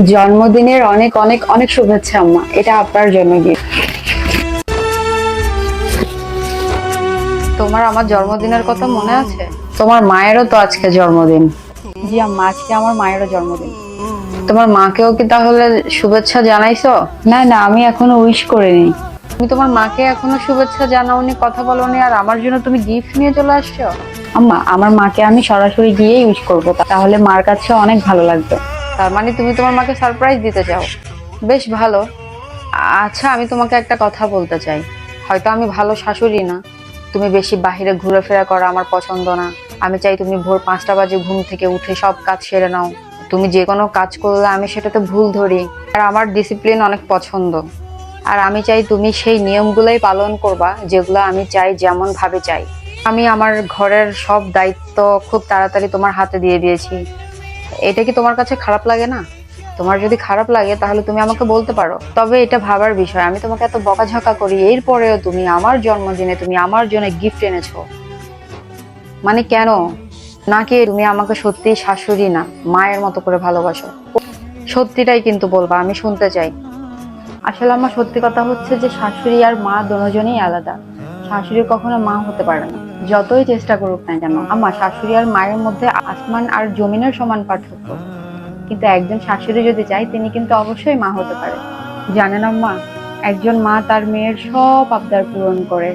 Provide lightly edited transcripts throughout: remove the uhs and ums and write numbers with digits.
জন্মদিনের অনেক অনেক অনেক শুভেচ্ছা আম্মা, এটা আপনার জন্য গিফট। তোমার আমার জন্মদিনের কথা মনে আছে? তোমার মায়েরও তো আজকে জন্মদিন। জি আম্মা, আজকে আমার মায়েরও জন্মদিন। তোমার মাকেও কি তাহলে শুভেচ্ছা জানাইছো? না না, আমি এখনো উইশ করিনি। তুমি তোমার মাকে এখনো শুভেচ্ছা জানাওনি, কথা বলোনি, আর আমার জন্য তুমি গিফট নিয়ে চলে আসছো? আম্মা, আমার মাকে আমি সরাসরি গিয়েই উইশ করবো, তাহলে মার কাছে অনেক ভালো লাগবে। তার মানে তুমি তোমার মাকে সারপ্রাইজ দিতে চাও? বেশ ভালো। আচ্ছা, আমি তোমাকে একটা কথা বলতে চাই। হয়তো আমি ভালো শাশুড়ি না, তুমি বেশি বাহিরে ঘোরাফেরা করা আমার পছন্দ না। আমি চাই তুমি ভোর 5টা বাজে ঘুম থেকে উঠে সব কাজ সেরে নাও। তুমি যে কোনো কাজ করলে আমি সেটাতে ভুল ধরি। আর আমার ডিসিপ্লিন অনেক পছন্দ। আর আমি চাই তুমি সেই নিয়মগুলোই পালন করবা যেগুলো আমি চাই, যেমন ভাবে চাই। আমি আমার ঘরের সব দায়িত্ব খুব তাড়াতাড়ি তোমার হাতে দিয়ে দিয়েছি। এটা কি তোমার কাছে খারাপ লাগে না? তোমার যদি খারাপ লাগে তাহলে তুমি আমাকে বলতে পারো। তবে এটা ভাবার বিষয়, আমি তোমাকে এত বকাঝকা করি, এরপরেও তুমি আমার জন্মদিনে তুমি আমার জন্য গিফট এনেছো। মানে কেন? নাকি তুমি আমাকে সত্যি শাশুড়ি না, মায়ের মতো করে ভালোবাসো? সত্যিটাই কিন্তু বলবা, আমি শুনতে চাই। আসলে আমার সত্যি কথা হচ্ছে যে শাশুড়ি আর মা দুজনেই আলাদা। শাশুড়ি কখনো মা হতে পারে না, যতই চেষ্টা করুক না কেন। আমার শাশুড়ি আর মায়ের মধ্যে আসমান আর জমিনের সমান পার্থক্য। কিন্তু একজন শাশুড়ি যদি চায়, তিনি কিন্তু অবশ্যই মা হতে পারে। জানেন আম্মা, একজন মা তার মেয়ের সব আবদার পূরণ করে,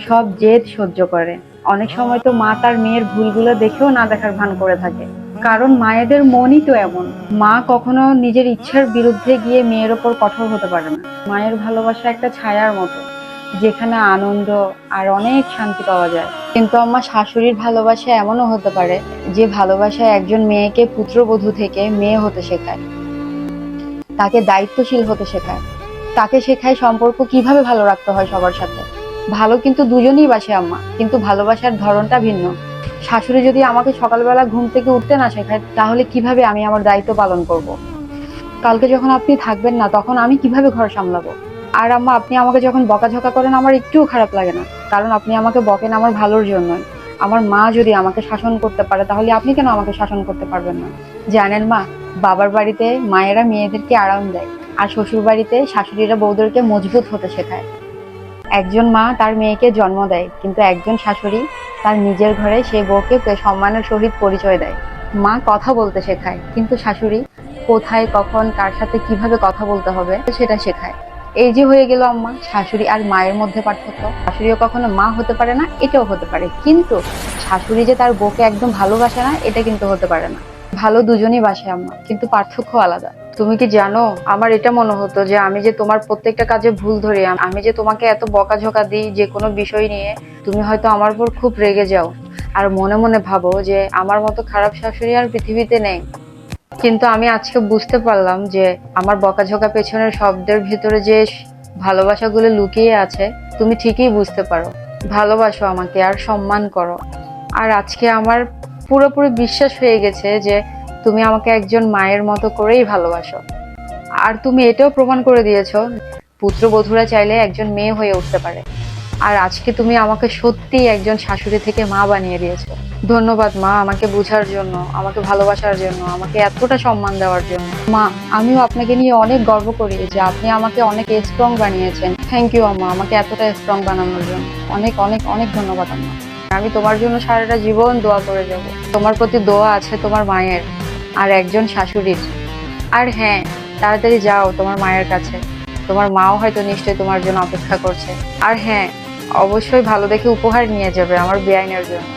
সব জেদ সহ্য করে। অনেক সময় তো মা তার মেয়ের ভুলগুলো দেখেও না দেখার ভান করে থাকে। কারণ মায়েদের মনই তো এমন। মা কখনো নিজের ইচ্ছার বিরুদ্ধে গিয়ে মেয়ের ওপর কঠোর হতে পারে না। মায়ের ভালোবাসা একটা ছায়ার মতো, যেখানে আনন্দ আর অনেক শান্তি পাওয়া যায়। কিন্তু আমার শাশুড়ির ভালোবাসা এমনও হতে পারে, যে ভালোবাসায় একজন মেয়েকে পুত্রবধূ থেকে মেয়ে হতে শেখায়, তাকে দায়িত্বশীল হতে শেখায়, তাকে শেখায় সম্পর্ক কিভাবে ভালো রাখতে হয় সবার সাথে। ভালো কিন্তু দুজনেই বাসে আম্মা, কিন্তু ভালোবাসার ধরনটা ভিন্ন। শাশুড়ি যদি আমাকে সকালবেলা ঘুম থেকে উঠতে না শেখায়, তাহলে কিভাবে আমি আমার দায়িত্ব পালন করব? কালকে যখন আপনি থাকবেন না, তখন আমি কিভাবে ঘর সামলাবো? আর আম্মা, আপনি আমাকে যখন বকাঝকা করেন, আমার একটুও খারাপ লাগে না, কারণ আপনি আমাকে বকেন আমার ভালোর জন্যই। আমার মা যদি আমাকে শাসন করতে পারে, তাহলে আপনি কেন আমাকে শাসন করতে পারবেন না? জানেন মা, বাবার বাড়িতে মায়েরা মেয়েদেরকে আরাম দেয়, আর শ্বশুর বাড়িতে শাশুড়িরা বউদেরকে মজবুত হতে শেখায়। একজন মা তার মেয়েকে জন্ম দেয়, কিন্তু একজন শাশুড়ি তার নিজের ঘরে সেই বউকে সম্মানের সহিত পরিচয় দেয়। মা কথা বলতে শেখায়, কিন্তু শাশুড়ি কোথায়, কখন, কার সাথে কিভাবে কথা বলতে হবে সেটা শেখায়। এই যে হয়ে গেল আম্মা শাশুড়ি আর মায়ের মধ্যে পার্থক্য। শাশুড়িও কখনো মা হতে পারে না, এটাও হতে পারে, কিন্তু শাশুড়ি যে তার বউকে একদম ভালোবাসে না, এটা কিন্তু হতে পারে না। ভালো দুজনই বাসে আম্মা, কিন্তু পার্থক্য আলাদা। তুমি কি জানো, আমার এটা মনে হতো যে আমি যে তোমার প্রত্যেকটা কাজে ভুল ধরি, আমি যে তোমাকে এত বকাঝকা দিই যে কোনো বিষয় নিয়ে, তুমি হয়তো আমার উপর খুব রেগে যাও, আর মনে মনে ভাবো যে আমার মতো খারাপ শাশুড়ি আর পৃথিবীতে নেই। কিন্তু আমি আজকে বুঝতে পারলাম যে আমার বকাঝকা পেছনের শব্দের ভিতরে যে ভালোবাসাগুলো লুকিয়ে আছে, তুমি ঠিকই বুঝতে পারো। ভালোবাসো আমাকে আর সম্মান করো। আর আজকে আমার পুরোপুরি বিশ্বাস হয়ে গেছে যে তুমি আমাকে একজন মায়ের মতো করেই ভালোবাসো। আর তুমি এটাও প্রমাণ করে দিয়েছো, পুত্রবধূরা চাইলে একজন মেয়ে হয়ে উঠতে পারে। আর আজকে তুমি আমাকে সত্যি একজন শাশুড়ি থেকে মা বানিয়ে দিয়েছো। ধন্যবাদ মা, আমাকে বোঝার জন্য, আমাকে ভালোবাসার জন্য, আমাকে এতটা সম্মান দেওয়ার জন্য। মা, আমিও আপনাকে নিয়ে অনেক গর্ব করি যে আপনি আমাকে অনেক স্ট্রং বানিয়েছেন। থ্যাংক ইউ আম্মা, আমাকে এতটা স্ট্রং বানানোর জন্য। অনেক অনেক অনেক ধন্যবাদ আম্মা। আমি তোমার জন্য সারাটা জীবন দোয়া করে যাব। তোমার প্রতি দোয়া আছে তোমার মায়ের আর একজন শাশুড়ির। আর হ্যাঁ, তাড়াতাড়ি যাও তোমার মায়ের কাছে, তোমার মাও হয়তো নিশ্চয়ই তোমার জন্য অপেক্ষা করছে। আর হ্যাঁ, অবশ্যই ভালো দেখে উপহার নিয়ে যাবে আমার বেআইনের জন্য।